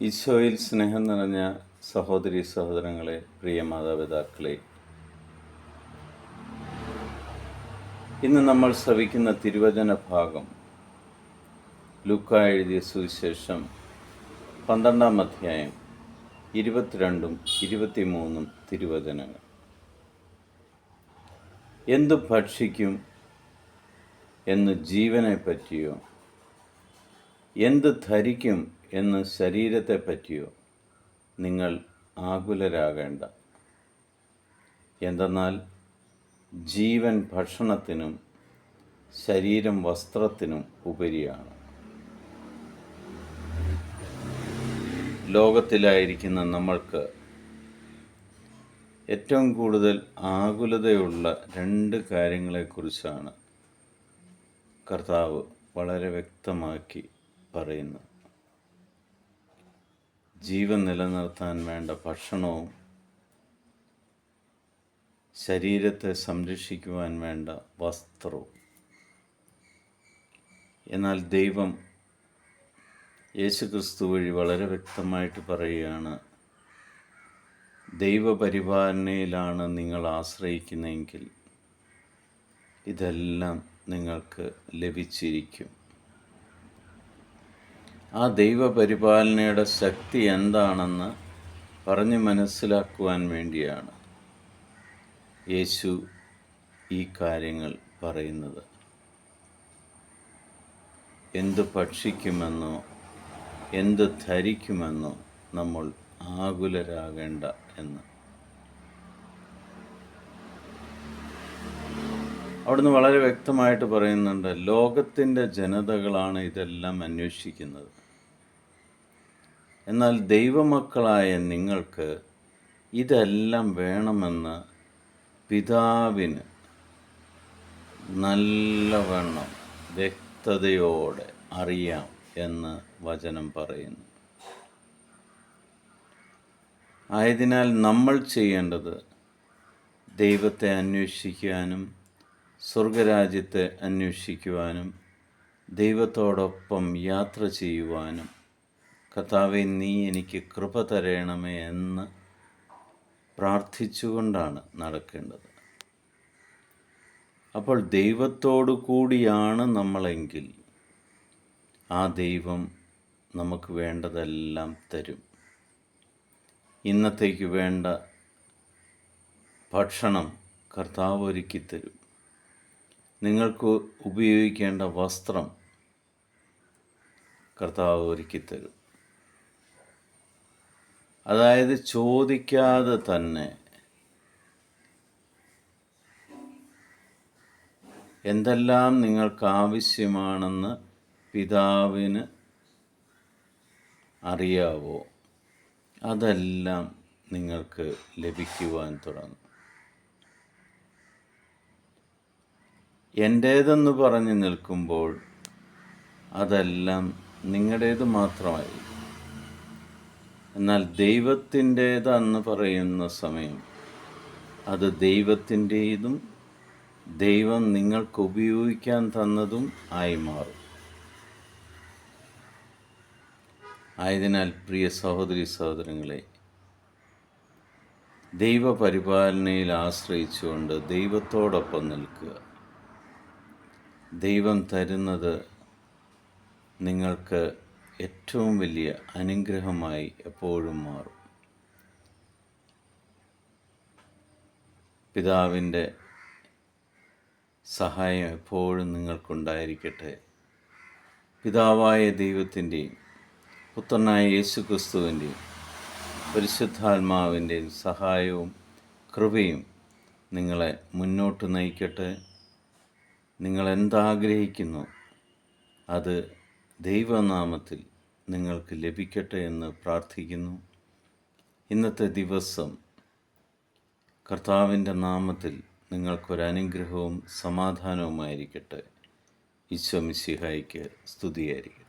ഈശോയിൽ സ്നേഹം നിറഞ്ഞ സഹോദരി സഹോദരങ്ങളെ, പ്രിയ മാതാപിതാക്കളെ, ഇന്ന് നമ്മൾ ശ്രവിക്കുന്ന തിരുവചന ഭാഗം ലൂക്കാ എഴുതിയ സുവിശേഷം 12-ാം അധ്യായം 22-ഉം 23-ഉം തിരുവചനങ്ങൾ. എന്തു ഭക്ഷിക്കും എന്ന് ജീവനെ പറ്റിയോ, എന്ത് ധരിക്കും എന്ന് ശരീരത്തെ പറ്റിയോ നിങ്ങൾ ആകുലരാകേണ്ട. എന്തെന്നാൽ ജീവൻ ഭക്ഷണത്തിനും ശരീരം വസ്ത്രത്തിനും ഉപരിയാണ്. ലോകത്തിലായിരിക്കുന്ന നമ്മൾക്ക് ഏറ്റവും കൂടുതൽ ആകുലതയുള്ള രണ്ട് കാര്യങ്ങളെക്കുറിച്ചാണ് കർത്താവ് വളരെ വ്യക്തമാക്കി പറയുന്നത്. ജീവൻ നിലനിർത്താൻ വേണ്ട ഭക്ഷണവും ശരീരത്തെ സംരക്ഷിക്കുവാൻ വേണ്ട വസ്ത്രവും. എന്നാൽ ദൈവം യേശുക്രിസ്തു വഴി വളരെ വ്യക്തമായിട്ട് പറയുകയാണ്, ദൈവപരിപാലനയിലാണ് നിങ്ങൾ ആശ്രയിക്കുന്നതെങ്കിൽ ഇതെല്ലാം നിങ്ങൾക്ക് ലഭിച്ചിരിക്കും. ആ ദൈവപരിപാലനയുടെ ശക്തി എന്താണെന്ന് പറഞ്ഞ് മനസ്സിലാക്കുവാൻ വേണ്ടിയാണ് യേശു ഈ കാര്യങ്ങൾ പറയുന്നത്. എന്ത് ഭക്ഷിക്കുമെന്നോ എന്ത് ധരിക്കുമെന്നോ നമ്മൾ ആകുലരാകേണ്ട എന്ന്. അവിടുന്ന് വളരെ വ്യക്തമായിട്ട് പറയുന്നുണ്ട്, ലോകത്തിൻ്റെ ജനതകളാണ് ഇതെല്ലാം അന്വേഷിക്കുന്നത്. എന്നാൽ ദൈവമക്കളായ നിങ്ങൾക്ക് ഇതെല്ലാം വേണമെന്ന് പിതാവിന് നല്ലവണ്ണം വ്യക്തതയോടെ അറിയാം എന്ന് വചനം പറയുന്നു. ആയതിനാൽ നമ്മൾ ചെയ്യേണ്ടത് ദൈവത്തെ അന്വേഷിക്കാനും സ്വർഗരാജ്യത്തെ അന്വേഷിക്കുവാനും ദൈവത്തോടൊപ്പം യാത്ര ചെയ്യുവാനും, കർത്താവേ നീ എനിക്ക് കൃപ തരണമേ എന്ന് പ്രാർത്ഥിച്ചുകൊണ്ടാണ് നടക്കേണ്ടത്. അപ്പോൾ ദൈവത്തോടു കൂടിയാണ് നമ്മളെങ്കിൽ ആ ദൈവം നമുക്ക് വേണ്ടതെല്ലാം തരും. ഇന്നത്തേക്ക് വേണ്ട ഭക്ഷണം കർത്താവ് ഒരുക്കി തരും. നിങ്ങൾക്ക് ഉപയോഗിക്കേണ്ട വസ്ത്രം കർത്താവ് ഒരുക്കി തരും. അതായത് ചോദിക്കാതെ തന്നെ എന്തെല്ലാം നിങ്ങൾക്ക് ആവശ്യമാണെന്ന് പിതാവിന് അറിയാവോ, അതെല്ലാം നിങ്ങൾക്ക് ലഭിക്കുവാൻ തുടങ്ങും. എൻ്റേതെന്ന് പറഞ്ഞ് നിൽക്കുമ്പോൾ അതെല്ലാം നിങ്ങളുടേത് മാത്രമായി. എന്നാൽ ദൈവത്തിൻ്റേതെന്ന് പറയുന്ന സമയം അത് ദൈവത്തിൻ്റേതും ദൈവം നിങ്ങൾക്ക് ഉപയോഗിക്കാൻ തന്നതും ആയി മാറും. ആയതിനാൽ പ്രിയ സഹോദരി സഹോദരങ്ങളെ, ദൈവപരിപാലനയിൽ ആശ്രയിച്ചുകൊണ്ട് ദൈവത്തോടൊപ്പം നിൽക്കുക. ദൈവം തരുന്നത് നിങ്ങൾക്ക് ഏറ്റവും വലിയ അനുഗ്രഹമായി എപ്പോഴും മാറും. പിതാവിൻ്റെ സഹായം എപ്പോഴും നിങ്ങൾക്കുണ്ടായിരിക്കട്ടെ. പിതാവായ ദൈവത്തിൻ്റെയും പുത്രനായ യേശുക്രിസ്തുവിൻ്റെയും പരിശുദ്ധാത്മാവിൻ്റെയും സഹായവും കൃപയും നിങ്ങളെ മുന്നോട്ട് നയിക്കട്ടെ. നിങ്ങൾ എന്താഗ്രഹിക്കുന്നു അത് ദൈവനാമത്തിൽ നിങ്ങൾക്ക് ലഭിക്കട്ടെ എന്ന് പ്രാർത്ഥിക്കുന്നു. ഇന്നത്തെ ദിവസം കർത്താവിൻ്റെ നാമത്തിൽ നിങ്ങൾക്കൊരനുഗ്രഹവും സമാധാനവുമായിരിക്കട്ടെ. ഈശോ മിശിഹായ്ക്ക് സ്തുതിയായിരിക്കട്ടെ.